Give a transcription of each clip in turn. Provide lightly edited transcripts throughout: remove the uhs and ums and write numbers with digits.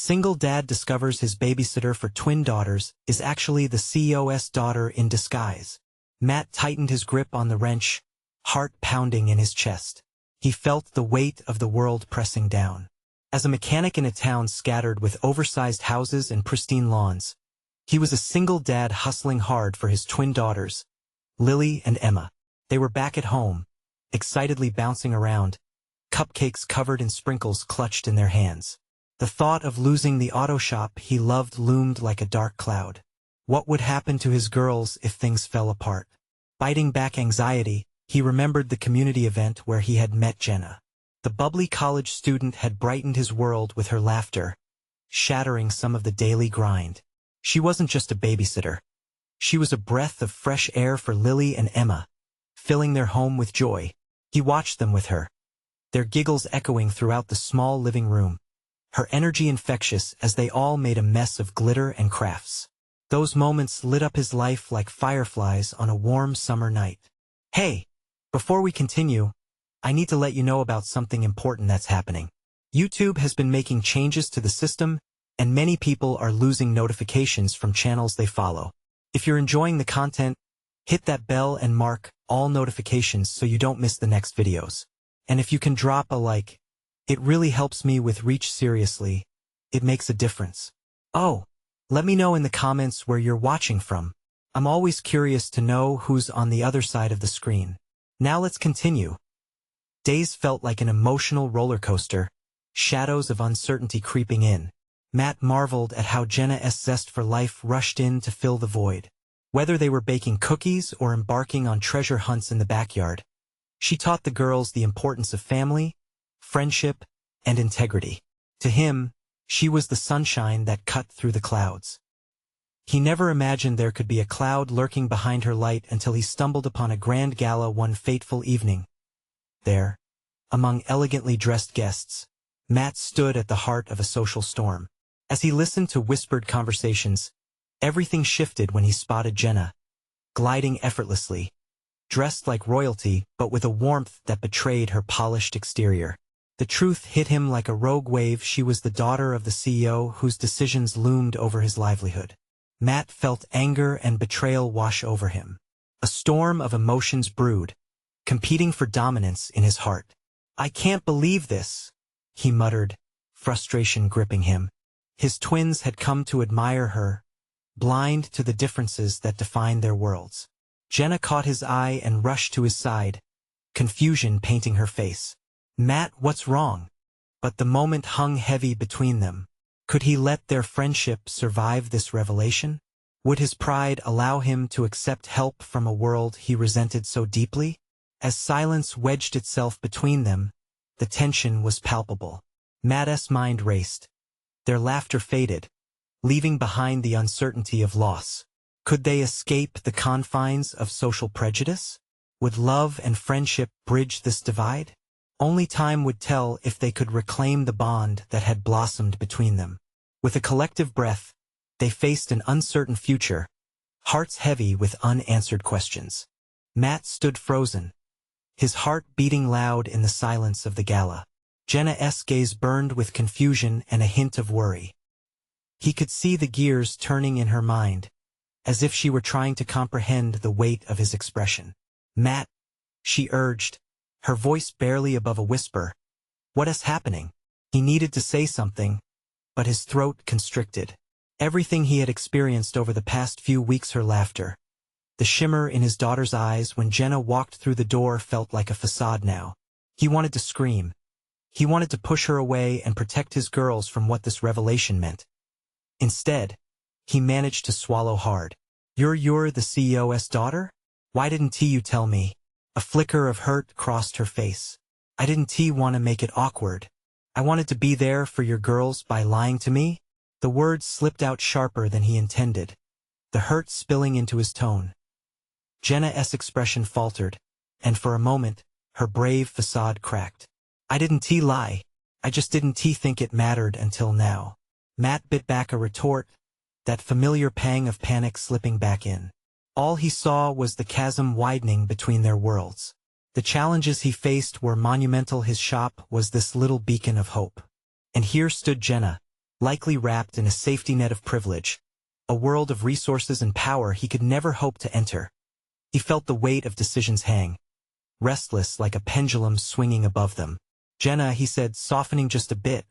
Single dad discovers his babysitter for twin daughters is actually the CEO's daughter in disguise. Matt tightened his grip on the wrench, heart pounding in his chest. He felt the weight of the world pressing down. As a mechanic in a town scattered with oversized houses and pristine lawns, he was a single dad hustling hard for his twin daughters, Lily and Emma. They were back at home, excitedly bouncing around, cupcakes covered in sprinkles clutched in their hands. The thought of losing the auto shop he loved loomed like a dark cloud. What would happen to his girls if things fell apart? Fighting back anxiety, he remembered the community event where he had met Jenna. The bubbly college student had brightened his world with her laughter, shattering some of the daily grind. She wasn't just a babysitter. She was a breath of fresh air for Lily and Emma, filling their home with joy. He watched them with her, their giggles echoing throughout the small living room, her energy infectious as they all made a mess of glitter and crafts. Those moments lit up his life like fireflies on a warm summer night. Hey, before we continue, I need to let you know about something important that's happening. YouTube has been making changes to the system, and many people are losing notifications from channels they follow. If you're enjoying the content, hit that bell and mark all notifications so you don't miss the next videos. And if you can drop a like, it really helps me with reach. Seriously, it makes a difference. Oh, let me know in the comments where you're watching from. I'm always curious to know who's on the other side of the screen. Now let's continue. Days felt like an emotional roller coaster, shadows of uncertainty creeping in. Matt marveled at how Jenna's zest for life rushed in to fill the void. Whether they were baking cookies or embarking on treasure hunts in the backyard, she taught the girls the importance of family, friendship, and integrity. To him, she was the sunshine that cut through the clouds. He never imagined there could be a cloud lurking behind her light until he stumbled upon a grand gala one fateful evening. There, among elegantly dressed guests, Matt stood at the heart of a social storm. As he listened to whispered conversations, everything shifted when he spotted Jenna, gliding effortlessly, dressed like royalty but with a warmth that betrayed her polished exterior. The truth hit him like a rogue wave. She was the daughter of the CEO whose decisions loomed over his livelihood. Matt felt anger and betrayal wash over him. A storm of emotions brewed, competing for dominance in his heart. "I can't believe this," he muttered, frustration gripping him. His twins had come to admire her, blind to the differences that defined their worlds. Jenna caught his eye and rushed to his side, confusion painting her face. "Matt, what's wrong?" But the moment hung heavy between them. Could he let their friendship survive this revelation? Would his pride allow him to accept help from a world he resented so deeply? As silence wedged itself between them, the tension was palpable. Matt's mind raced. Their laughter faded, leaving behind the uncertainty of loss. Could they escape the confines of social prejudice? Would love and friendship bridge this divide? Only time would tell if they could reclaim the bond that had blossomed between them. With a collective breath, they faced an uncertain future, hearts heavy with unanswered questions. Matt stood frozen, his heart beating loud in the silence of the gala. Jenna's gaze burned with confusion and a hint of worry. He could see the gears turning in her mind, as if she were trying to comprehend the weight of his expression. "Matt," she urged, her voice barely above a whisper. "What is happening?" He needed to say something, but his throat constricted. Everything he had experienced over the past few weeks, her laughter, the shimmer in his daughter's eyes when Jenna walked through the door, felt like a facade now. He wanted to scream. He wanted to push her away and protect his girls from what this revelation meant. Instead, he managed to swallow hard. You're the CEO's daughter? Why didn't you tell me?" A flicker of hurt crossed her face. "I didn't want to make it awkward. I wanted to be there for your girls by lying to me." The words slipped out sharper than he intended, the hurt spilling into his tone. Jenna's expression faltered, and for a moment, her brave facade cracked. "I didn't lie. I just didn't think it mattered until now." Matt bit back a retort, that familiar pang of panic slipping back in. All he saw was the chasm widening between their worlds. The challenges he faced were monumental. His shop was this little beacon of hope. And here stood Jenna, likely wrapped in a safety net of privilege, a world of resources and power he could never hope to enter. He felt the weight of decisions hang, restless like a pendulum swinging above them. "Jenna," he said, softening just a bit,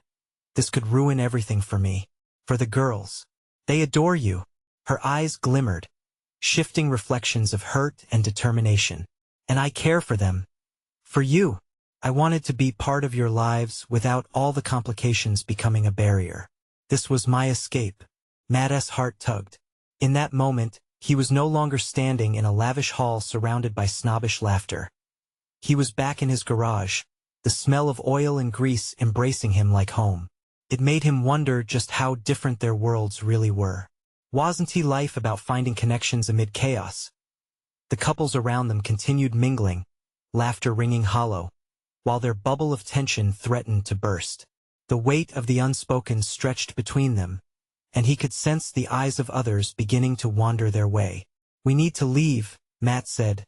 "this could ruin everything for me. For the girls. They adore you." Her eyes glimmered, shifting reflections of hurt and determination. "And I care for them. For you. I wanted to be part of your lives without all the complications becoming a barrier. This was my escape." Matt's heart tugged. In that moment, he was no longer standing in a lavish hall surrounded by snobbish laughter. He was back in his garage, the smell of oil and grease embracing him like home. It made him wonder just how different their worlds really were. Wasn't life about finding connections amid chaos? The couples around them continued mingling, laughter ringing hollow, while their bubble of tension threatened to burst. The weight of the unspoken stretched between them, and he could sense the eyes of others beginning to wander their way. "We need to leave," Matt said,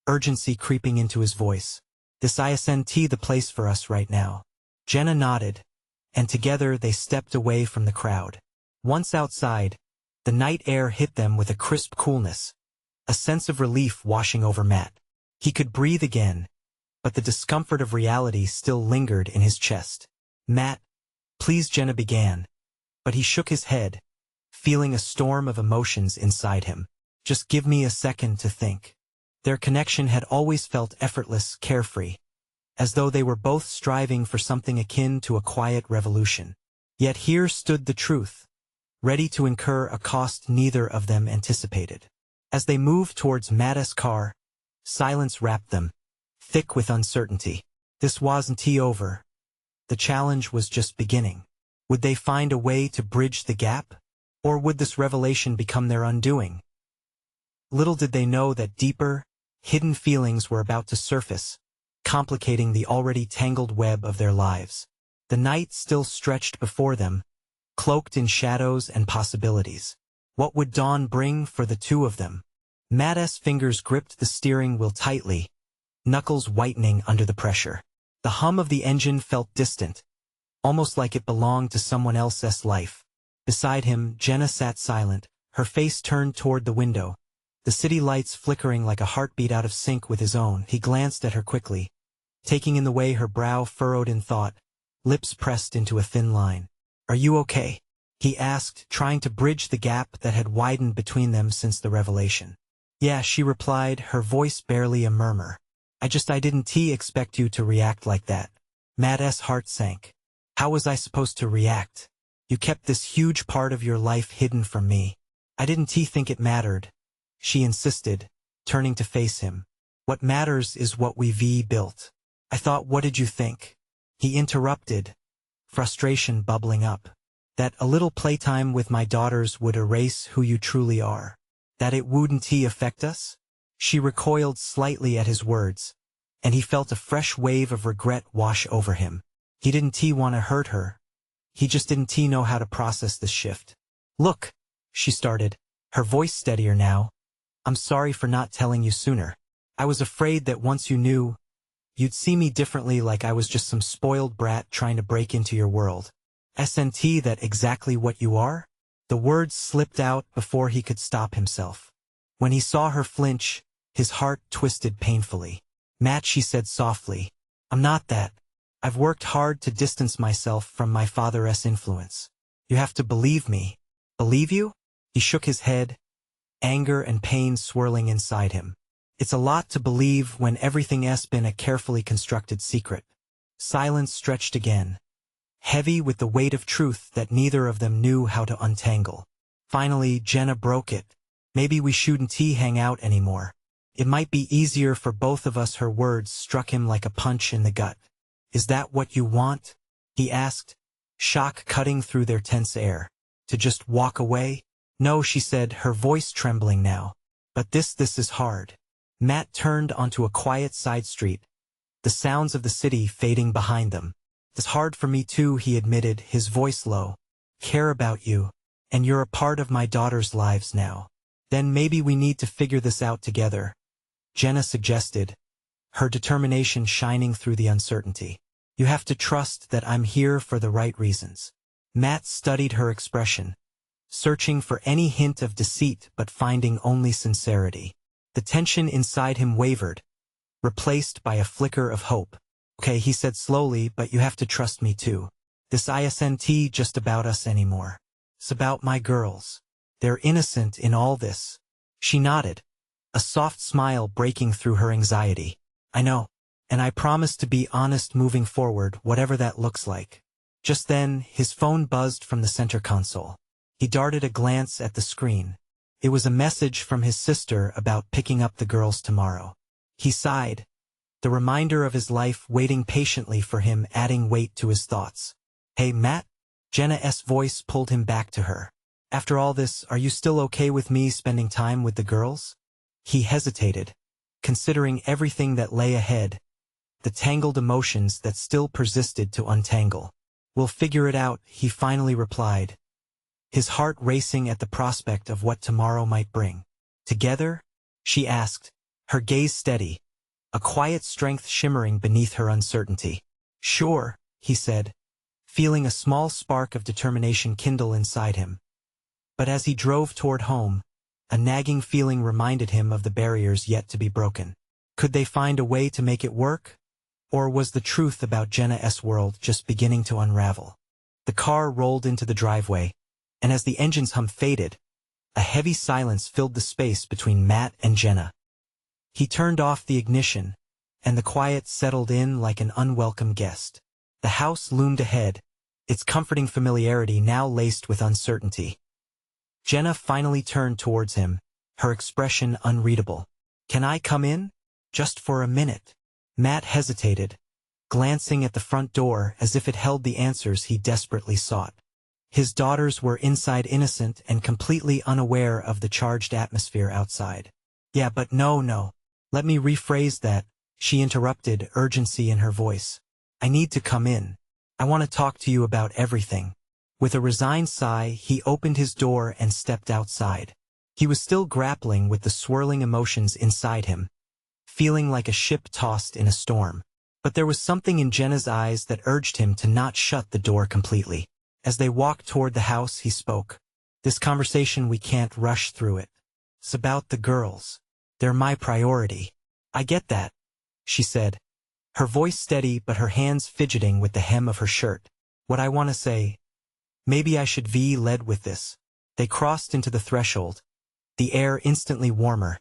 urgency creeping into his voice. "This isn't the place for us right now." Jenna nodded, and together they stepped away from the crowd. Once outside, the night air hit them with a crisp coolness, a sense of relief washing over Matt. He could breathe again, but the discomfort of reality still lingered in his chest. "Matt, please," Jenna began, but he shook his head, feeling a storm of emotions inside him. "Just give me a second to think." Their connection had always felt effortless, carefree, as though they were both striving for something akin to a quiet revolution. Yet here stood the truth, ready to incur a cost neither of them anticipated. As they moved towards Matt's car, silence wrapped them, thick with uncertainty. This wasn't over. The challenge was just beginning. Would they find a way to bridge the gap? Or would this revelation become their undoing? Little did they know that deeper, hidden feelings were about to surface, complicating the already tangled web of their lives. The night still stretched before them, cloaked in shadows and possibilities. What would dawn bring for the two of them? Matt's fingers gripped the steering wheel tightly, knuckles whitening under the pressure. The hum of the engine felt distant, almost like it belonged to someone else's life. Beside him, Jenna sat silent, her face turned toward the window, the city lights flickering like a heartbeat out of sync with his own. He glanced at her quickly, taking in the way her brow furrowed in thought, lips pressed into a thin line. "Are you okay?" he asked, trying to bridge the gap that had widened between them since the revelation. "Yeah," she replied, her voice barely a murmur. I didn't expect you to react like that." Matt's heart sank. "How was I supposed to react? You kept this huge part of your life hidden from me. I didn't think it mattered," she insisted, turning to face him. "What matters is what we've built." "I thought, what did you think?" he interrupted, frustration bubbling up. "That a little playtime with my daughters would erase who you truly are. That it wouldn't affect us?" She recoiled slightly at his words, and he felt a fresh wave of regret wash over him. He didn't want to hurt her. He just didn't know how to process this shift. "Look," she started, her voice steadier now, "I'm sorry for not telling you sooner. I was afraid that once you knew, you'd see me differently, like I was just some spoiled brat trying to break into your world. Isn't that exactly what you are?" The words slipped out before he could stop himself. When he saw her flinch, his heart twisted painfully. "Matt," she said softly, "I'm not that. I've worked hard to distance myself from my father's influence. You have to believe me." "Believe you?" He shook his head, anger and pain swirling inside him. "It's a lot to believe when everything's been a carefully constructed secret." Silence stretched again, heavy with the weight of truth that neither of them knew how to untangle. Finally, Jenna broke it. "Maybe we shouldn't hang out anymore. It might be easier for both of us." Her words struck him like a punch in the gut. "Is that what you want?" he asked, shock cutting through their tense air. "To just walk away?" "No," she said, her voice trembling now. "But this is hard." Matt turned onto a quiet side street, the sounds of the city fading behind them. "It's hard for me too," he admitted, his voice low. "Care about you, and you're a part of my daughter's lives now. Then maybe we need to figure this out together," Jenna suggested, her determination shining through the uncertainty. "You have to trust that I'm here for the right reasons." Matt studied her expression, searching for any hint of deceit but finding only sincerity. The tension inside him wavered, replaced by a flicker of hope. "Okay," he said slowly, "but you have to trust me too. This isn't just about us anymore. It's about my girls. They're innocent in all this." She nodded, a soft smile breaking through her anxiety. "I know. And I promise to be honest moving forward, whatever that looks like." Just then, his phone buzzed from the center console. He darted a glance at the screen. It was a message from his sister about picking up the girls tomorrow. He sighed, the reminder of his life waiting patiently for him adding weight to his thoughts. "Hey, Matt?" Jenna's voice pulled him back to her. "After all this, are you still okay with me spending time with the girls?" He hesitated, considering everything that lay ahead, the tangled emotions that still persisted to untangle. "We'll figure it out," he finally replied, his heart racing at the prospect of what tomorrow might bring. "Together?" she asked, her gaze steady, a quiet strength shimmering beneath her uncertainty. "Sure," he said, feeling a small spark of determination kindle inside him. But as he drove toward home, a nagging feeling reminded him of the barriers yet to be broken. Could they find a way to make it work? Or was the truth about Jenna's world just beginning to unravel? The car rolled into the driveway, and as the engine's hum faded, a heavy silence filled the space between Matt and Jenna. He turned off the ignition, and the quiet settled in like an unwelcome guest. The house loomed ahead, its comforting familiarity now laced with uncertainty. Jenna finally turned towards him, her expression unreadable. "Can I come in? Just for a minute?" Matt hesitated, glancing at the front door as if it held the answers he desperately sought. His daughters were inside, innocent and completely unaware of the charged atmosphere outside. "Yeah, but no. Let me rephrase that," she interrupted, urgency in her voice. "I need to come in. I want to talk to you about everything." With a resigned sigh, he opened his door and stepped outside. He was still grappling with the swirling emotions inside him, feeling like a ship tossed in a storm. But there was something in Jenna's eyes that urged him to not shut the door completely. As they walked toward the house, he spoke. "This conversation, we can't rush through it. It's about the girls. They're my priority." "I get that," she said, her voice steady but her hands fidgeting with the hem of her shirt. "What I want to say, maybe I should lead with this." They crossed into the threshold, the air instantly warmer,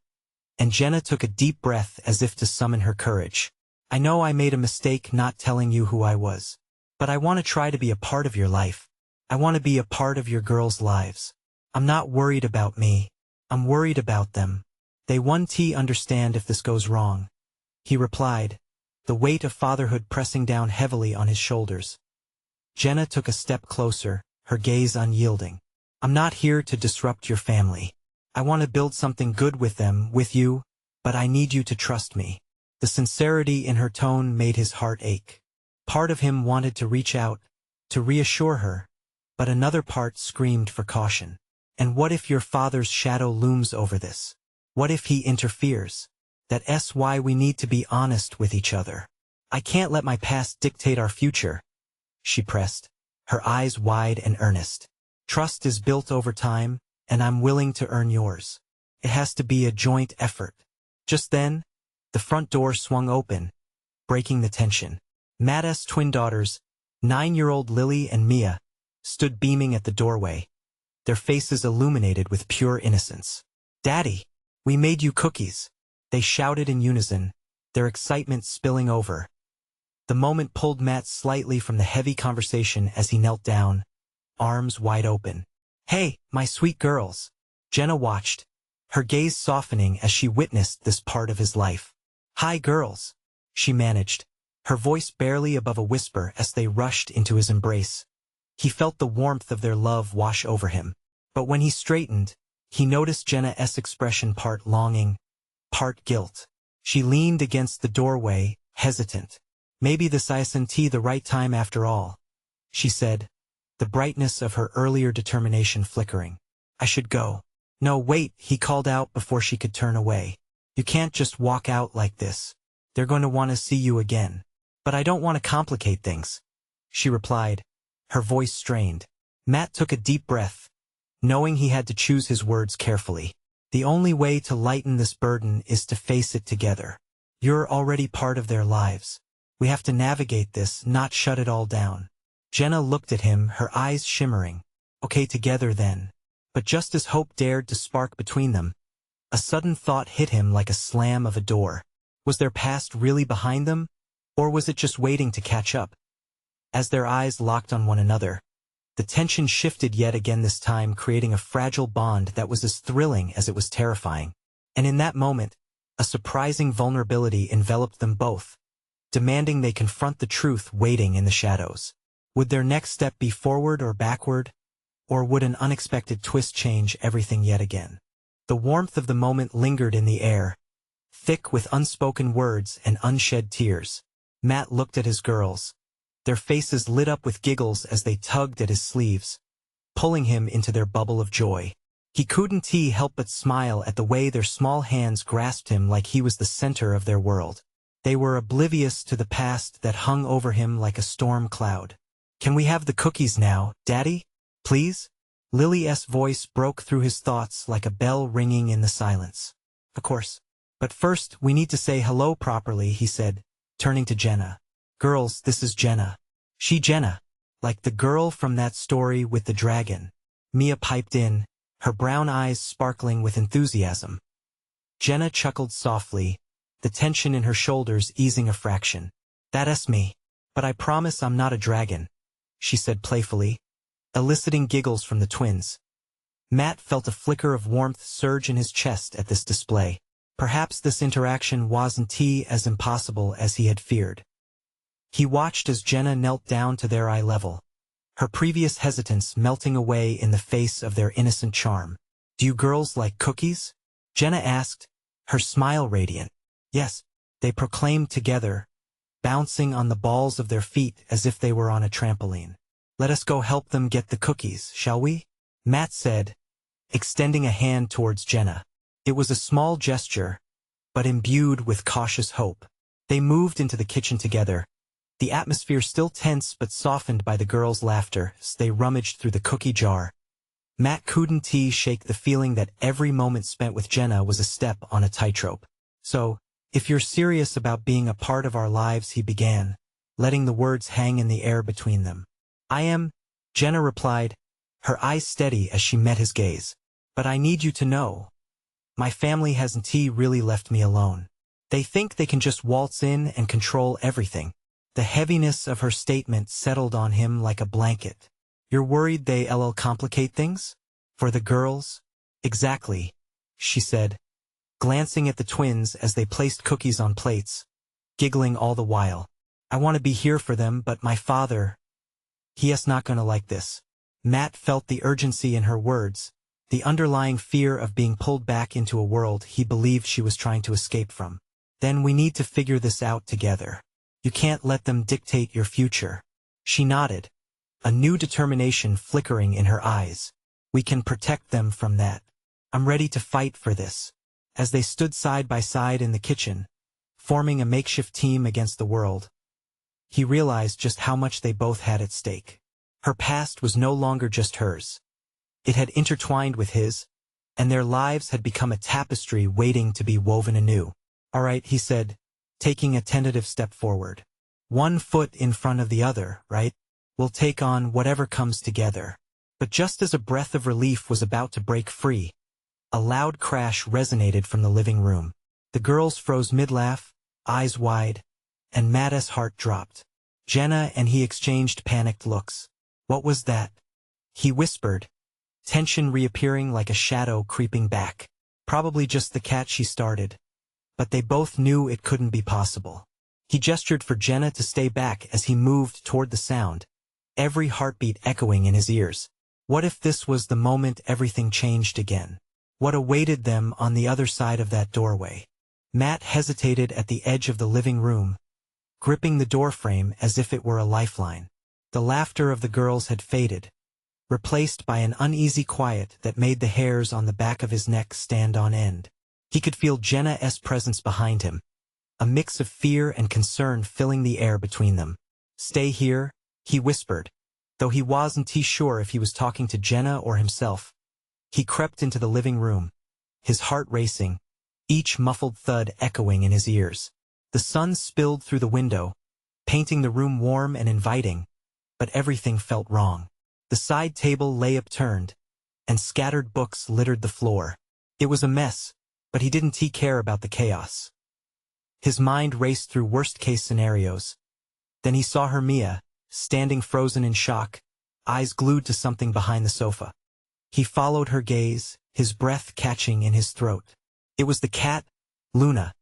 and Jenna took a deep breath as if to summon her courage. "I know I made a mistake not telling you who I was, but I want to try to be a part of your life. I want to be a part of your girls' lives. I'm not worried about me. I'm worried about them. They won't understand if this goes wrong," he replied, the weight of fatherhood pressing down heavily on his shoulders. Jenna took a step closer, her gaze unyielding. "I'm not here to disrupt your family. I want to build something good with them, with you, but I need you to trust me." The sincerity in her tone made his heart ache. Part of him wanted to reach out, to reassure her, but another part screamed for caution. "And what if your father's shadow looms over this? What if he interferes? That's why we need to be honest with each other. I can't let my past dictate our future," she pressed, her eyes wide and earnest. "Trust is built over time, and I'm willing to earn yours. It has to be a joint effort." Just then, the front door swung open, breaking the tension. Matt's twin daughters, 9-year-old Lily and Mia, stood beaming at the doorway, their faces illuminated with pure innocence. "Daddy, we made you cookies," they shouted in unison, their excitement spilling over. The moment pulled Matt slightly from the heavy conversation as he knelt down, arms wide open. "Hey, my sweet girls." Jenna watched, her gaze softening as she witnessed this part of his life. "Hi, girls," she managed, her voice barely above a whisper as they rushed into his embrace. He felt the warmth of their love wash over him. But when he straightened, he noticed Jenna's expression part longing, part guilt. She leaned against the doorway, hesitant. "Maybe this isn't the right time after all," she said, the brightness of her earlier determination flickering. "I should go." "No, wait," he called out before she could turn away. "You can't just walk out like this. They're going to want to see you again." "But I don't want to complicate things," she replied, her voice strained. Matt took a deep breath, knowing he had to choose his words carefully. The only way to lighten this burden is to face it together. You're already part of their lives. We have to navigate this, not shut it all down. Jenna looked at him, her eyes shimmering. Okay, together then. But just as hope dared to spark between them, a sudden thought hit him like a slam of a door. Was their past really behind them, or was it just waiting to catch up? As their eyes locked on one another, the tension shifted yet again, this time creating a fragile bond that was as thrilling as it was terrifying. And in that moment, a surprising vulnerability enveloped them both, demanding they confront the truth waiting in the shadows. Would their next step be forward or backward? Or would an unexpected twist change everything yet again? The warmth of the moment lingered in the air, thick with unspoken words and unshed tears. Matt looked at his girls. Their faces lit up with giggles as they tugged at his sleeves, pulling him into their bubble of joy. He couldn't help but smile at the way their small hands grasped him like he was the center of their world. They were oblivious to the past that hung over him like a storm cloud. "Can we have the cookies now, Daddy? Please?" Lily's voice broke through his thoughts like a bell ringing in the silence. "Of course. But first, we need to say hello properly," he said, turning to Jenna. "Girls, this is Jenna." "She Jenna. Like the girl from that story with the dragon." Mia piped in, her brown eyes sparkling with enthusiasm. Jenna chuckled softly, the tension in her shoulders easing a fraction. "That's me. But I promise I'm not a dragon," she said playfully, eliciting giggles from the twins. Matt felt a flicker of warmth surge in his chest at this display. Perhaps this interaction wasn't as impossible as he had feared. He watched as Jenna knelt down to their eye level, her previous hesitance melting away in the face of their innocent charm. "Do you girls like cookies?" Jenna asked, her smile radiant. "Yes," they proclaimed together, bouncing on the balls of their feet as if they were on a trampoline. "Let us go help them get the cookies, shall we?" Matt said, extending a hand towards Jenna. It was a small gesture, but imbued with cautious hope. They moved into the kitchen together, the atmosphere still tense but softened by the girls' laughter as they rummaged through the cookie jar. Matt couldn't shake the feeling that every moment spent with Jenna was a step on a tightrope. "So, if you're serious about being a part of our lives," he began, letting the words hang in the air between them. "I am," Jenna replied, her eyes steady as she met his gaze. "But I need you to know, my family hasn't really left me alone. They think they can just waltz in and control everything." The heaviness of her statement settled on him like a blanket. "You're worried they'll complicate things? For the girls?" "Exactly," she said, glancing at the twins as they placed cookies on plates, giggling all the while. "I want to be here for them, but my father, he's not gonna like this." Matt felt the urgency in her words, the underlying fear of being pulled back into a world he believed she was trying to escape from. "Then we need to figure this out together. You can't let them dictate your future." She nodded, a new determination flickering in her eyes. "We can protect them from that. I'm ready to fight for this." As they stood side by side in the kitchen, forming a makeshift team against the world, he realized just how much they both had at stake. Her past was no longer just hers. It had intertwined with his, and their lives had become a tapestry waiting to be woven anew. "All right," he said, taking a tentative step forward. "One foot in front of the other, right? We'll take on whatever comes together." But just as a breath of relief was about to break free, a loud crash resonated from the living room. The girls froze mid-laugh, eyes wide, and Matt's heart dropped. Jenna and he exchanged panicked looks. "What was that?" he whispered, tension reappearing like a shadow creeping back. "Probably just the cat," she started, but they both knew it couldn't be possible. He gestured for Jenna to stay back as he moved toward the sound, every heartbeat echoing in his ears. What if this was the moment everything changed again? What awaited them on the other side of that doorway? Matt hesitated at the edge of the living room, gripping the doorframe as if it were a lifeline. The laughter of the girls had faded, replaced by an uneasy quiet that made the hairs on the back of his neck stand on end. He could feel Jenna's presence behind him, a mix of fear and concern filling the air between them. "Stay here," he whispered, Though he wasn't sure if he was talking to Jenna or himself, he crept into the living room, his heart racing, each muffled thud echoing in his ears. The sun spilled through the window, painting the room warm and inviting, but everything felt wrong. The side table lay upturned, and scattered books littered the floor. It was a mess, but he didn't care about the chaos. His mind raced through worst-case scenarios. Then he saw her, Mia, standing frozen in shock, eyes glued to something behind the sofa. He followed her gaze, his breath catching in his throat. It was the cat, Luna,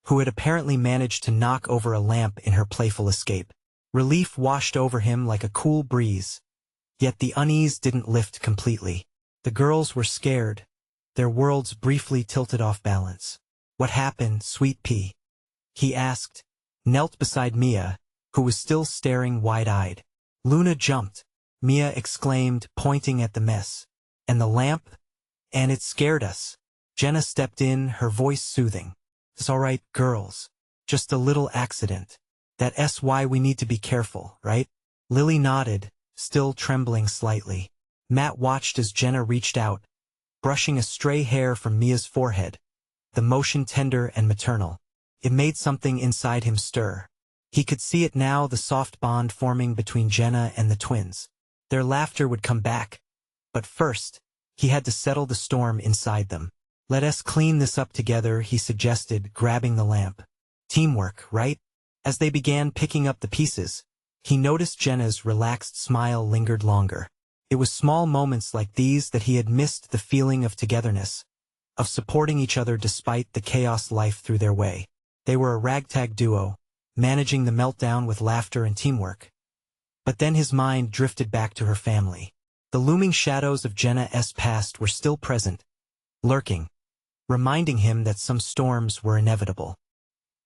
who had apparently managed to knock over a lamp in her playful escape. Relief washed over him like a cool breeze, yet the unease didn't lift completely. The girls were scared, their worlds briefly tilted off balance. "What happened, sweet pea?" he asked, knelt beside Mia, who was still staring wide-eyed. "Luna jumped," Mia exclaimed, pointing at the mess. "And the lamp? And it scared us." Jenna stepped in, her voice soothing. "It's all right, girls. Just a little accident. That's why we need to be careful, right?" Lily nodded, still trembling slightly. Matt watched as Jenna reached out, brushing a stray hair from Mia's forehead, the motion tender and maternal. It made something inside him stir. He could see it now, the soft bond forming between Jenna and the twins. Their laughter would come back, but first, he had to settle the storm inside them. "Let us clean this up together," he suggested, grabbing the lamp. "Teamwork, right?" As they began picking up the pieces, he noticed Jenna's relaxed smile lingered longer. It was small moments like these that he had missed, the feeling of togetherness, of supporting each other despite the chaos life threw their way. They were a ragtag duo, managing the meltdown with laughter and teamwork. But then his mind drifted back to her family. The looming shadows of Jenna's past were still present, lurking, reminding him that some storms were inevitable.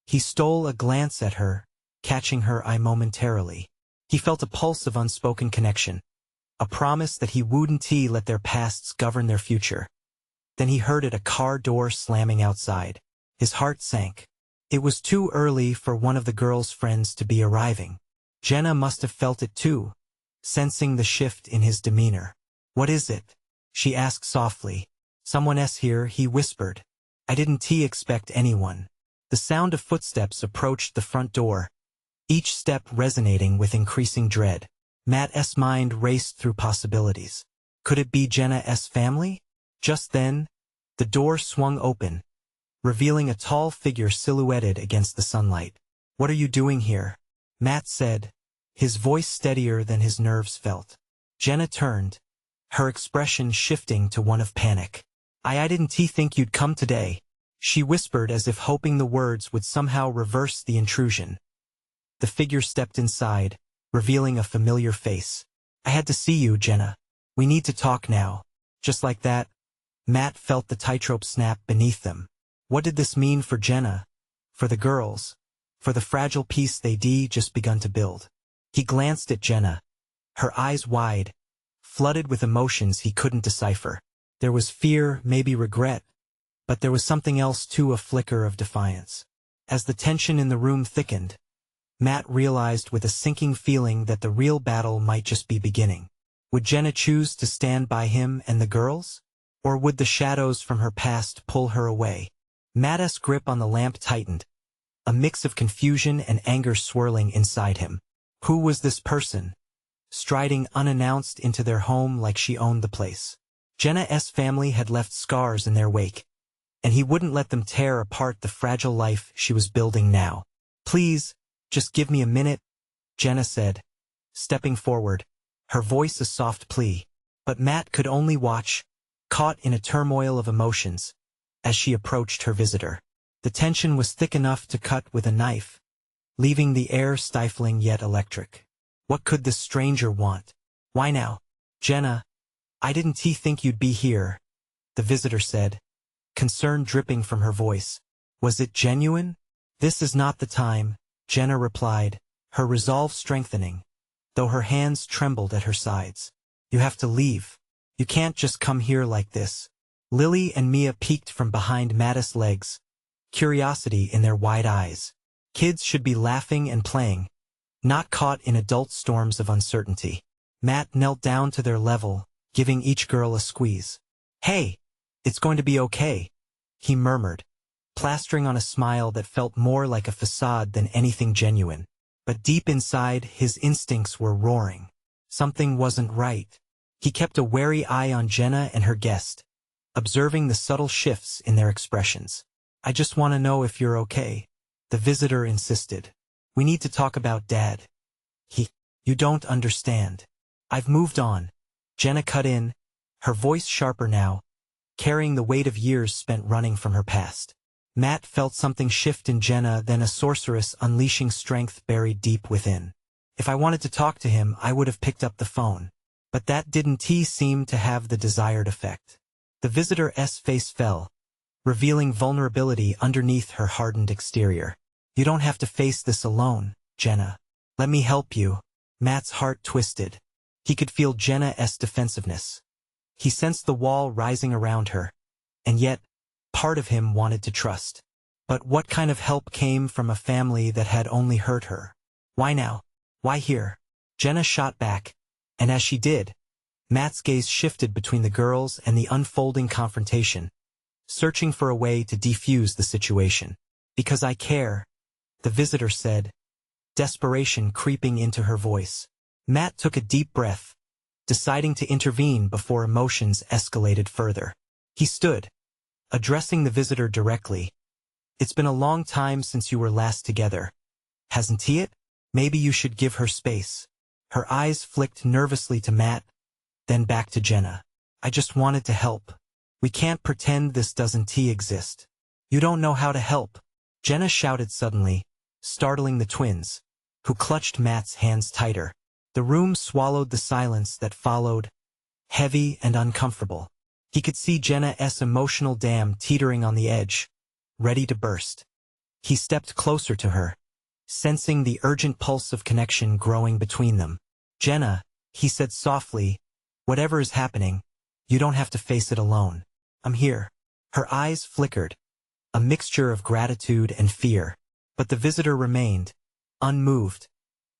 He stole a glance at her, catching her eye momentarily. He felt a pulse of unspoken connection, a promise that he wouldn't let their pasts govern their future. Then he heard a car door slamming outside. His heart sank. It was too early for one of the girls' friends to be arriving. Jenna must have felt it too, sensing the shift in his demeanor. "What is it?" she asked softly. "Someone's here," he whispered. "I didn't expect anyone." The sound of footsteps approached the front door, each step resonating with increasing dread. Matt's mind raced through possibilities. Could it be Jenna's family? Just then, the door swung open, revealing a tall figure silhouetted against the sunlight. "What are you doing here?" Matt said, his voice steadier than his nerves felt. Jenna turned, her expression shifting to one of panic. I didn't think you'd come today," she whispered, as if hoping the words would somehow reverse the intrusion. The figure stepped inside, revealing a familiar face. "I had to see you, Jenna. We need to talk now." Just like that, Matt felt the tightrope snap beneath them. What did this mean for Jenna, for the girls, for the fragile piece they'd just begun to build? He glanced at Jenna, her eyes wide, flooded with emotions he couldn't decipher. There was fear, maybe regret, but there was something else too, a flicker of defiance. As the tension in the room thickened, Matt realized with a sinking feeling that the real battle might just be beginning. Would Jenna choose to stand by him and the girls? Or would the shadows from her past pull her away? Matt's grip on the lamp tightened, a mix of confusion and anger swirling inside him. Who was this person, striding unannounced into their home like she owned the place? Jenna's family had left scars in their wake, and he wouldn't let them tear apart the fragile life she was building now. "Please, just give me a minute," Jenna said, stepping forward, her voice a soft plea. But Matt could only watch, caught in a turmoil of emotions, as she approached her visitor. The tension was thick enough to cut with a knife, leaving the air stifling yet electric. What could this stranger want? "Why now?" "Jenna, I didn't think you'd be here," the visitor said, concern dripping from her voice. "Was it genuine?" "This is not the time," Jenna replied, her resolve strengthening, though her hands trembled at her sides. "You have to leave. You can't just come here like this." Lily and Mia peeked from behind Matt's legs, curiosity in their wide eyes. Kids should be laughing and playing, not caught in adult storms of uncertainty. Matt knelt down to their level, giving each girl a squeeze. "Hey, it's going to be okay," he murmured, plastering on a smile that felt more like a facade than anything genuine. But deep inside, his instincts were roaring. Something wasn't right. He kept a wary eye on Jenna and her guest, observing the subtle shifts in their expressions. "I just want to know if you're okay," the visitor insisted. "We need to talk about Dad. You don't understand. I've moved on," Jenna cut in, her voice sharper now, carrying the weight of years spent running from her past. Matt felt something shift in Jenna, then a sorceress unleashing strength buried deep within. "If I wanted to talk to him, I would have picked up the phone." But that didn't seem to have the desired effect. The visitor's face fell, revealing vulnerability underneath her hardened exterior. "You don't have to face this alone, Jenna. Let me help you." Matt's heart twisted. He could feel Jenna's defensiveness. He sensed the wall rising around her, and yet, part of him wanted to trust. But what kind of help came from a family that had only hurt her? "Why now? Why here?" Jenna shot back, and as she did, Matt's gaze shifted between the girls and the unfolding confrontation, searching for a way to defuse the situation. "Because I care," the visitor said, desperation creeping into her voice. Matt took a deep breath, deciding to intervene before emotions escalated further. He stood, addressing the visitor directly. "It's been a long time since you were last together, hasn't it? Maybe you should give her space." Her eyes flicked nervously to Matt, then back to Jenna. "I just wanted to help. We can't pretend this doesn't exist." "You don't know how to help," Jenna shouted suddenly, startling the twins, who clutched Matt's hands tighter. The room swallowed the silence that followed, heavy and uncomfortable. He could see Jenna's emotional dam teetering on the edge, ready to burst. He stepped closer to her, sensing the urgent pulse of connection growing between them. "Jenna," he said softly, "whatever is happening, you don't have to face it alone. I'm here." Her eyes flickered, a mixture of gratitude and fear, but the visitor remained, unmoved,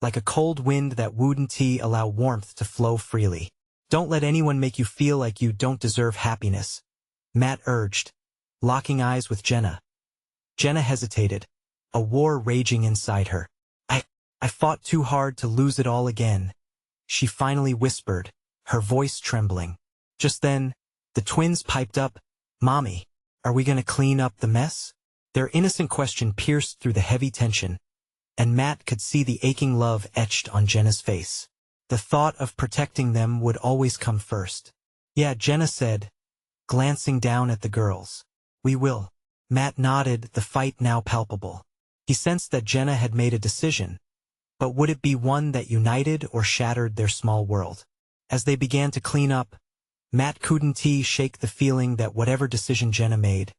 like a cold wind that wouldn't allow warmth to flow freely. "Don't let anyone make you feel like you don't deserve happiness," Matt urged, locking eyes with Jenna. Jenna hesitated, a war raging inside her. I fought too hard to lose it all again," she finally whispered, her voice trembling. Just then, the twins piped up, "Mommy, are we going to clean up the mess?" Their innocent question pierced through the heavy tension, and Matt could see the aching love etched on Jenna's face. The thought of protecting them would always come first. "Yeah," Jenna said, glancing down at the girls. "We will." Matt nodded, the fight now palpable. He sensed that Jenna had made a decision, but would it be one that united or shattered their small world? As they began to clean up, Matt couldn't shake the feeling that whatever decision Jenna made,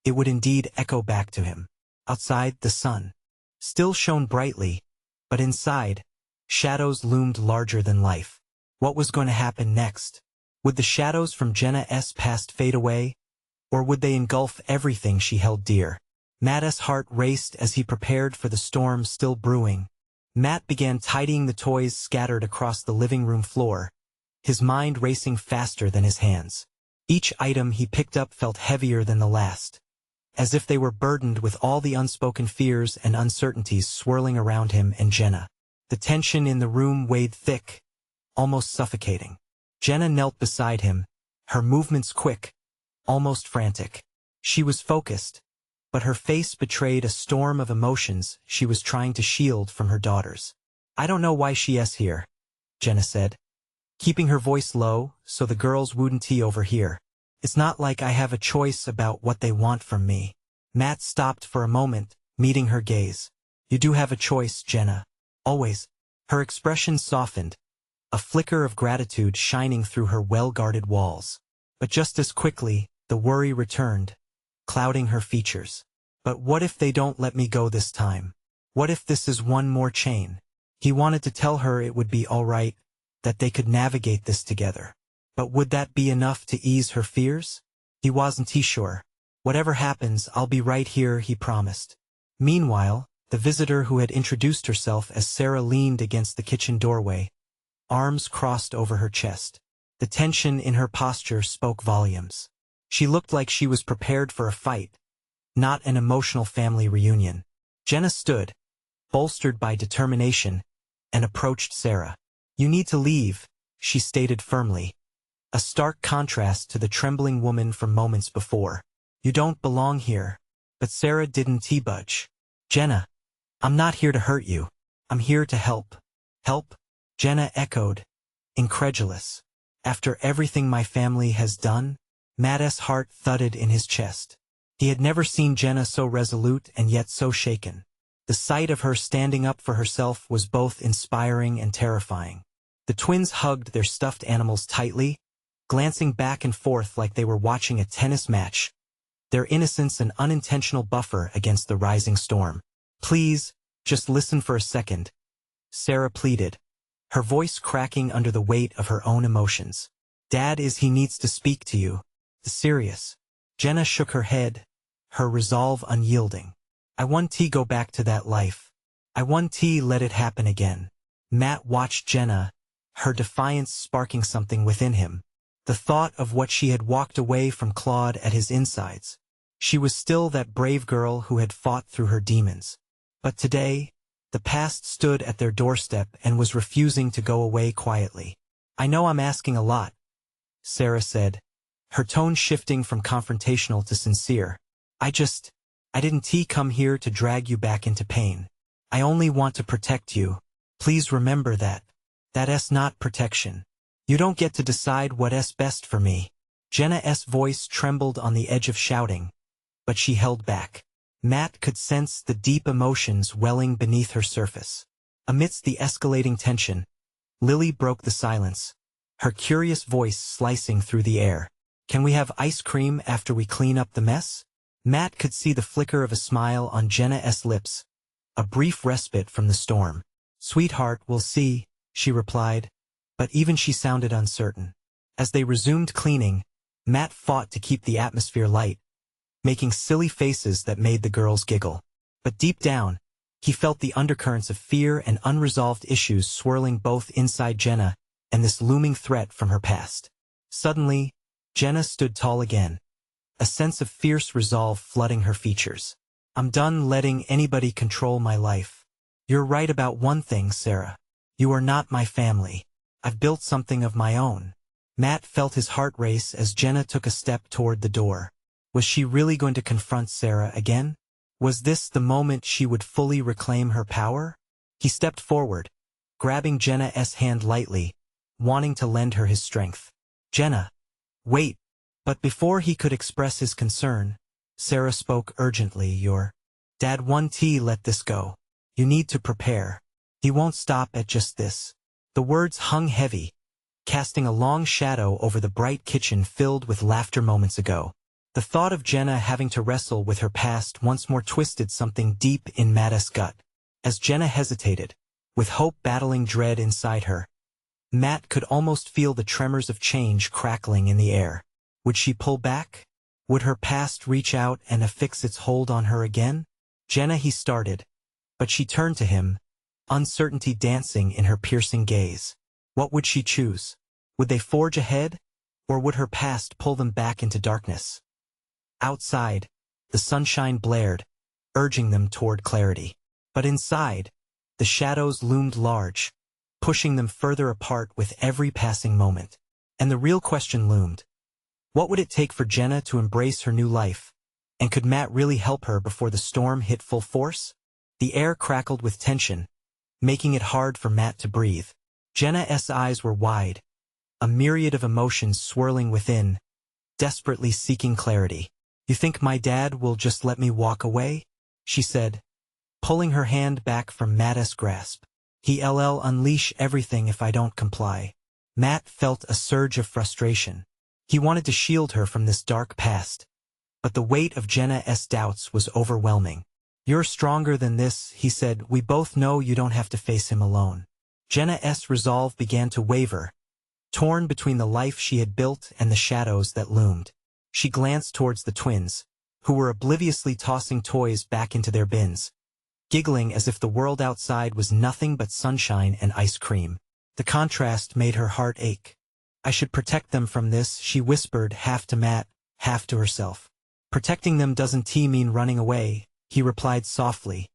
it would indeed echo back to him. Outside, the sun still shone brightly, but inside, shadows loomed larger than life. What was going to happen next? Would the shadows from Jenna's past fade away, or would they engulf everything she held dear? Matt's heart raced as he prepared for the storm still brewing. Matt began tidying the toys scattered across the living room floor, his mind racing faster than his hands. Each item he picked up felt heavier than the last, as if they were burdened with all the unspoken fears and uncertainties swirling around him and Jenna. The tension in the room weighed thick, almost suffocating. Jenna knelt beside him, her movements quick, almost frantic. She was focused, but her face betrayed a storm of emotions she was trying to shield from her daughters. "I don't know why she's here," Jenna said, keeping her voice low so the girls wouldn't overhear. "It's not like I have a choice about what they want from me." Matt stopped for a moment, meeting her gaze. "You do have a choice, Jenna. Always." Her expression softened, a flicker of gratitude shining through her well-guarded walls. But just as quickly, the worry returned, clouding her features. "But what if they don't let me go this time? What if this is one more chain?" He wanted to tell her it would be all right, that they could navigate this together. But would that be enough to ease her fears? He wasn't sure. "Whatever happens, I'll be right here," he promised. Meanwhile, the visitor who had introduced herself as Sarah leaned against the kitchen doorway, arms crossed over her chest. The tension in her posture spoke volumes. She looked like she was prepared for a fight, not an emotional family reunion. Jenna stood, bolstered by determination, and approached Sarah. "You need to leave," she stated firmly, a stark contrast to the trembling woman from moments before. "You don't belong here." But Sarah didn't budge. "Jenna, I'm not here to hurt you. I'm here to help." "Help?" Jenna echoed, incredulous. "After everything my family has done?" Matt's heart thudded in his chest. He had never seen Jenna so resolute and yet so shaken. The sight of her standing up for herself was both inspiring and terrifying. The twins hugged their stuffed animals tightly, glancing back and forth like they were watching a tennis match, their innocence an unintentional buffer against the rising storm. "Please, just listen for a second," Sarah pleaded, her voice cracking under the weight of her own emotions. He needs to speak to you." Serious. Jenna shook her head, her resolve unyielding. "I want to go back to that life. I want to let it happen again." Matt watched Jenna, her defiance sparking something within him. The thought of what she had walked away from clawed at his insides. She was still that brave girl who had fought through her demons. But today, the past stood at their doorstep and was refusing to go away quietly. "I know I'm asking a lot," Sarah said, her tone shifting from confrontational to sincere. I didn't come here to drag you back into pain. I only want to protect you. Please remember that. That's not protection. You don't get to decide what's best for me." Jenna's voice trembled on the edge of shouting, but she held back. Matt could sense the deep emotions welling beneath her surface. Amidst the escalating tension, Lily broke the silence, her curious voice slicing through the air. "Can we have ice cream after we clean up the mess?" Matt could see the flicker of a smile on Jenna's lips, a brief respite from the storm. "Sweetheart, we'll see," she replied, but even she sounded uncertain. As they resumed cleaning, Matt fought to keep the atmosphere light, making silly faces that made the girls giggle. But deep down, he felt the undercurrents of fear and unresolved issues swirling both inside Jenna and this looming threat from her past. Suddenly, Jenna stood tall again, a sense of fierce resolve flooding her features. "I'm done letting anybody control my life. You're right about one thing, Sarah. You are not my family. I've built something of my own." Matt felt his heart race as Jenna took a step toward the door. Was she really going to confront Sarah again? Was this the moment she would fully reclaim her power? He stepped forward, grabbing Jenna's hand lightly, wanting to lend her his strength. "Jenna, wait." But before he could express his concern, Sarah spoke urgently. "Your dad won't let this go. You need to prepare. He won't stop at just this." The words hung heavy, casting a long shadow over the bright kitchen filled with laughter moments ago. The thought of Jenna having to wrestle with her past once more twisted something deep in Matt's gut. As Jenna hesitated, with hope battling dread inside her, Matt could almost feel the tremors of change crackling in the air. Would she pull back? Would her past reach out and affix its hold on her again? "Jenna," he started, but she turned to him, uncertainty dancing in her piercing gaze. What would she choose? Would they forge ahead, or would her past pull them back into darkness? Outside, the sunshine blared, urging them toward clarity. But inside, the shadows loomed large, pushing them further apart with every passing moment. And the real question loomed. What would it take for Jenna to embrace her new life? And could Matt really help her before the storm hit full force? The air crackled with tension, making it hard for Matt to breathe. Jenna's eyes were wide, a myriad of emotions swirling within, desperately seeking clarity. "You think my dad will just let me walk away?" she said, pulling her hand back from Matt's grasp. "He'll unleash everything if I don't comply." Matt felt a surge of frustration. He wanted to shield her from this dark past, but the weight of Jenna's doubts was overwhelming. "You're stronger than this," he said. "We both know you don't have to face him alone." Jenna's resolve began to waver, torn between the life she had built and the shadows that loomed. She glanced towards the twins, who were obliviously tossing toys back into their bins, giggling as if the world outside was nothing but sunshine and ice cream. The contrast made her heart ache. I should protect them from this, she whispered, half to Matt, half to herself. Protecting them doesn't mean running away, he replied softly,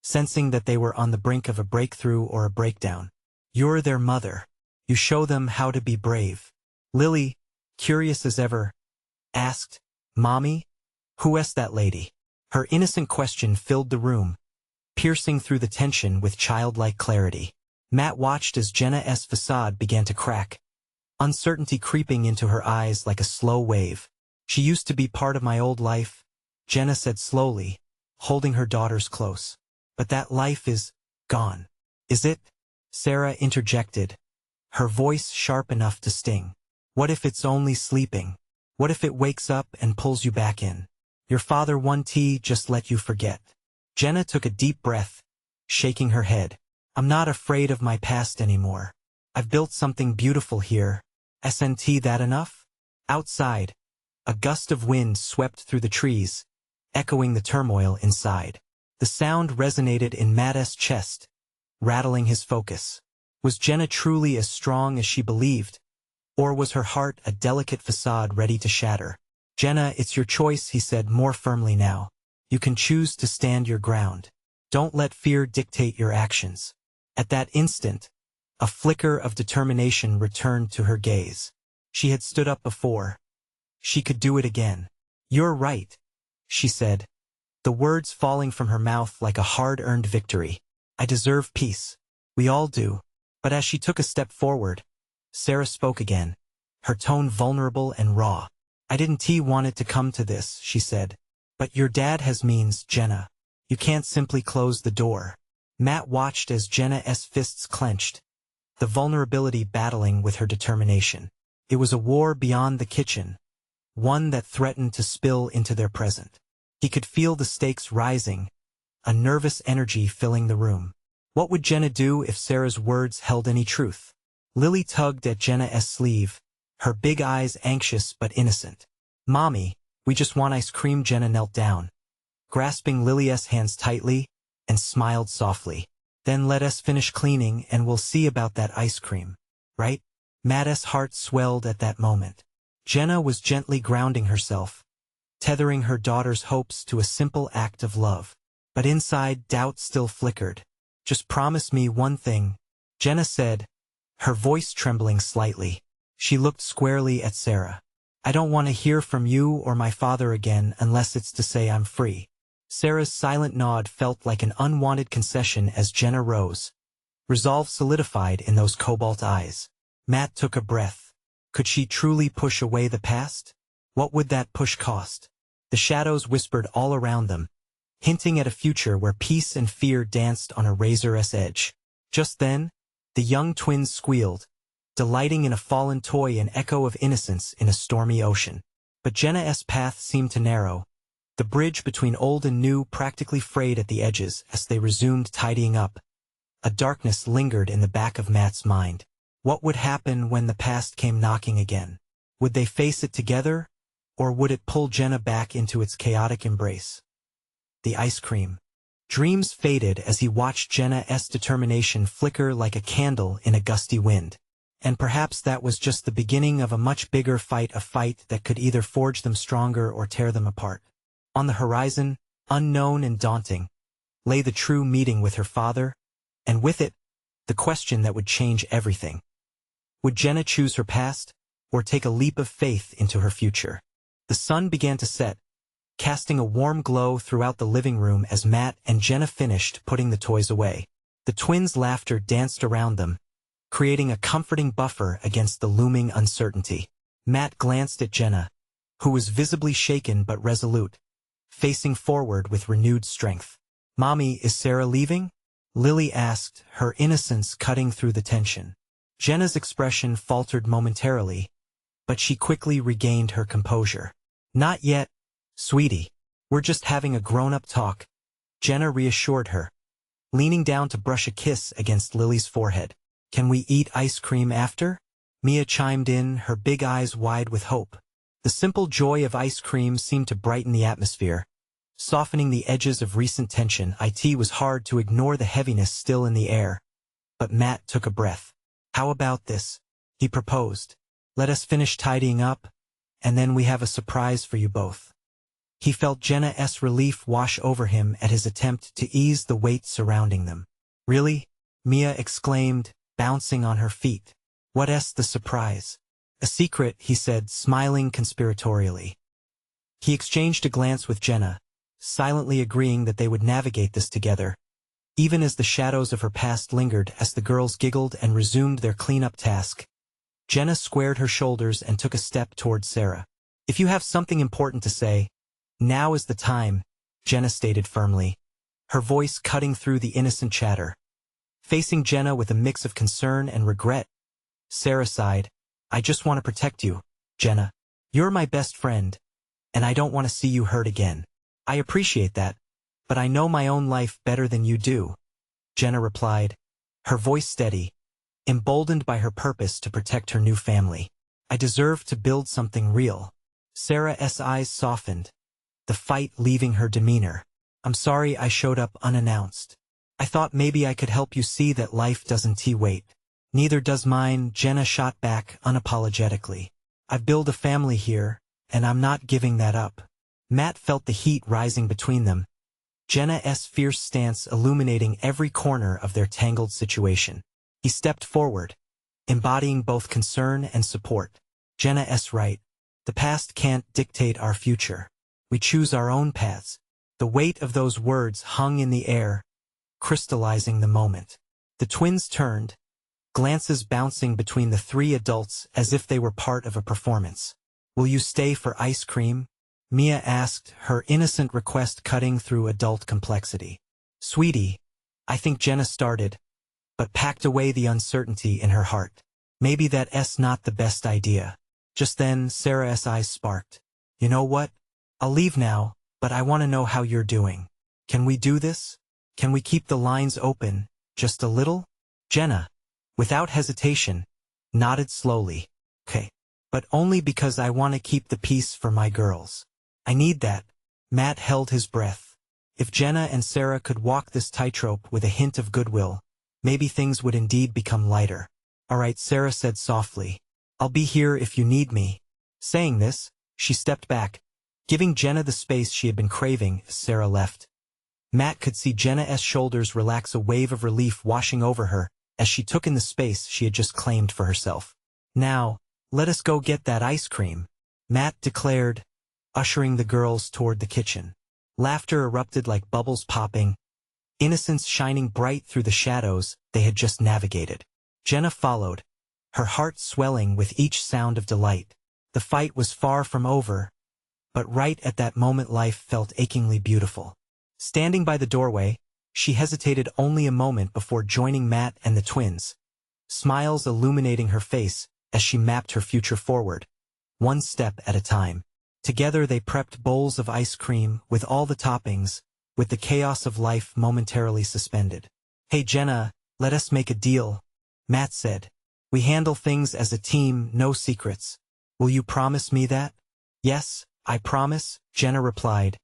sensing that they were on the brink of a breakthrough or a breakdown. You're their mother. You show them how to be brave. Lily, curious as ever, asked, Mommy? Who is that lady? Her innocent question filled the room, piercing through the tension with childlike clarity. Matt watched as Jenna's facade began to crack, uncertainty creeping into her eyes like a slow wave. She used to be part of my old life, Jenna said slowly, holding her daughters close. But that life is gone. Is it? Sarah interjected, her voice sharp enough to sting. What if it's only sleeping? What if it wakes up and pulls you back in? Your father won't just let you forget. Jenna took a deep breath, shaking her head. I'm not afraid of my past anymore. I've built something beautiful here. Isn't that enough? Outside, a gust of wind swept through the trees, echoing the turmoil inside. The sound resonated in Matt's chest, rattling his focus. Was Jenna truly as strong as she believed? Or was her heart a delicate facade ready to shatter? Jenna, it's your choice, he said more firmly now. You can choose to stand your ground. Don't let fear dictate your actions. At that instant, a flicker of determination returned to her gaze. She had stood up before. She could do it again. You're right, she said, the words falling from her mouth like a hard-earned victory. I deserve peace. We all do. But as she took a step forward, Sarah spoke again, her tone vulnerable and raw. I didn't want it to come to this, she said. But your dad has means, Jenna. You can't simply close the door. Matt watched as Jenna's fists clenched, the vulnerability battling with her determination. It was a war beyond the kitchen, one that threatened to spill into their present. He could feel the stakes rising, a nervous energy filling the room. What would Jenna do if Sarah's words held any truth? Lily tugged at Jenna's sleeve, her big eyes anxious but innocent. Mommy, we just want ice cream. Jenna knelt down, grasping Lily's hands tightly, and smiled softly. Then let us finish cleaning and we'll see about that ice cream, right? Matt's heart swelled at that moment. Jenna was gently grounding herself, tethering her daughter's hopes to a simple act of love. But inside, doubt still flickered. Just promise me one thing, Jenna said, her voice trembling slightly. She looked squarely at Sarah. I don't want to hear from you or my father again unless it's to say I'm free. Sarah's silent nod felt like an unwanted concession as Jenna rose, resolve solidified in those cobalt eyes. Matt took a breath. Could she truly push away the past? What would that push cost? The shadows whispered all around them, hinting at a future where peace and fear danced on a razor's edge. Just then, the young twins squealed, delighting in a fallen toy, an echo of innocence in a stormy ocean. But Jenna's path seemed to narrow, the bridge between old and new practically frayed at the edges as they resumed tidying up. A darkness lingered in the back of Matt's mind. What would happen when the past came knocking again? Would they face it together, or would it pull Jenna back into its chaotic embrace? The ice cream. Dreams faded as he watched Jenna's determination flicker like a candle in a gusty wind. And perhaps that was just the beginning of a much bigger fight, a fight that could either forge them stronger or tear them apart. On the horizon, unknown and daunting, lay the true meeting with her father, and with it, the question that would change everything. Would Jenna choose her past, or take a leap of faith into her future? The sun began to set, casting a warm glow throughout the living room as Matt and Jenna finished putting the toys away. The twins' laughter danced around them, creating a comforting buffer against the looming uncertainty. Matt glanced at Jenna, who was visibly shaken but resolute, facing forward with renewed strength. Mommy, is Sarah leaving? Lily asked, her innocence cutting through the tension. Jenna's expression faltered momentarily, but she quickly regained her composure. Not yet, sweetie. We're just having a grown-up talk, Jenna reassured her, leaning down to brush a kiss against Lily's forehead. Can we eat ice cream after? Mia chimed in, her big eyes wide with hope. The simple joy of ice cream seemed to brighten the atmosphere, softening the edges of recent tension. It was hard to ignore the heaviness still in the air, but Matt took a breath. How about this? He proposed. Let us finish tidying up, and then we have a surprise for you both. He felt Jenna's relief wash over him at his attempt to ease the weight surrounding them. Really? Mia exclaimed, bouncing on her feet. What's the surprise? A secret, he said, smiling conspiratorially. He exchanged a glance with Jenna, silently agreeing that they would navigate this together, even as the shadows of her past lingered as the girls giggled and resumed their cleanup task. Jenna squared her shoulders and took a step toward Sarah. If you have something important to say, now is the time, Jenna stated firmly, her voice cutting through the innocent chatter. Facing Jenna with a mix of concern and regret, Sarah sighed. I just want to protect you, Jenna. You're my best friend, and I don't want to see you hurt again. I appreciate that, but I know my own life better than you do, Jenna replied, her voice steady, emboldened by her purpose to protect her new family. I deserve to build something real. Sarah's eyes softened, the fight leaving her demeanor. I'm sorry I showed up unannounced. I thought maybe I could help you see that life doesn't wait. Neither does mine, Jenna shot back unapologetically. I've built a family here, and I'm not giving that up. Matt felt the heat rising between them, Jenna's fierce stance illuminating every corner of their tangled situation. He stepped forward, embodying both concern and support. Jenna's right. The past can't dictate our future. We choose our own paths. The weight of those words hung in the air, crystallizing the moment. The twins turned, glances bouncing between the three adults as if they were part of a performance. Will you stay for ice cream? Mia asked, her innocent request cutting through adult complexity. Sweetie, I think Jenna started, but packed away the uncertainty in her heart. Maybe that's not the best idea. Just then, Sarah's eyes sparked. You know what? I'll leave now, but I want to know how you're doing. Can we do this? Can we keep the lines open, just a little? Jenna, without hesitation, nodded slowly. Okay, but only because I want to keep the peace for my girls. I need that. Matt held his breath. If Jenna and Sarah could walk this tightrope with a hint of goodwill, maybe things would indeed become lighter. All right, Sarah said softly. I'll be here if you need me. Saying this, she stepped back, giving Jenna the space she had been craving as Sarah left. Matt could see Jenna's shoulders relax, a wave of relief washing over her as she took in the space she had just claimed for herself. Now, let us go get that ice cream, Matt declared, ushering the girls toward the kitchen. Laughter erupted like bubbles popping, innocence shining bright through the shadows they had just navigated. Jenna followed, her heart swelling with each sound of delight. The fight was far from over, but right at that moment life felt achingly beautiful. Standing by the doorway, she hesitated only a moment before joining Matt and the twins, smiles illuminating her face as she mapped her future forward, one step at a time. Together they prepped bowls of ice cream with all the toppings, with the chaos of life momentarily suspended. Hey Jenna, let us make a deal, Matt said. We handle things as a team, no secrets. Will you promise me that? Yes, I promise, Jenna replied,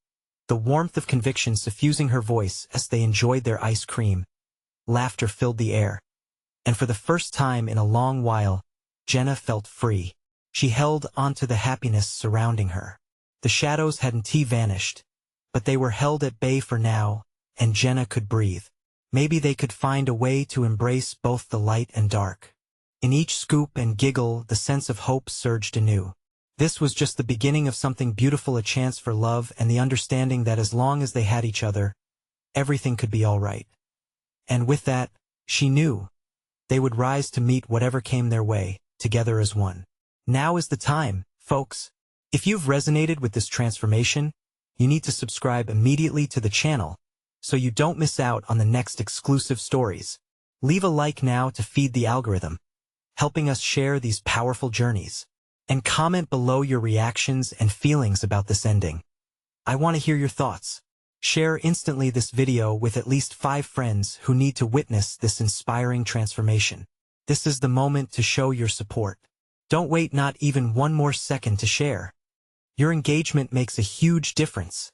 the warmth of conviction suffusing her voice as they enjoyed their ice cream. Laughter filled the air. And for the first time in a long while, Jenna felt free. She held onto the happiness surrounding her. The shadows hadn't vanished, but they were held at bay for now, and Jenna could breathe. Maybe they could find a way to embrace both the light and dark. In each scoop and giggle, the sense of hope surged anew. This was just the beginning of something beautiful, a chance for love and the understanding that as long as they had each other, everything could be all right. And with that, she knew they would rise to meet whatever came their way, together as one. Now is the time, folks. If you've resonated with this transformation, you need to subscribe immediately to the channel so you don't miss out on the next exclusive stories. Leave a like now to feed the algorithm, helping us share these powerful journeys. And comment below your reactions and feelings about this ending. I want to hear your thoughts. Share instantly this video with at least 5 friends who need to witness this inspiring transformation. This is the moment to show your support. Don't wait not even one more second to share. Your engagement makes a huge difference.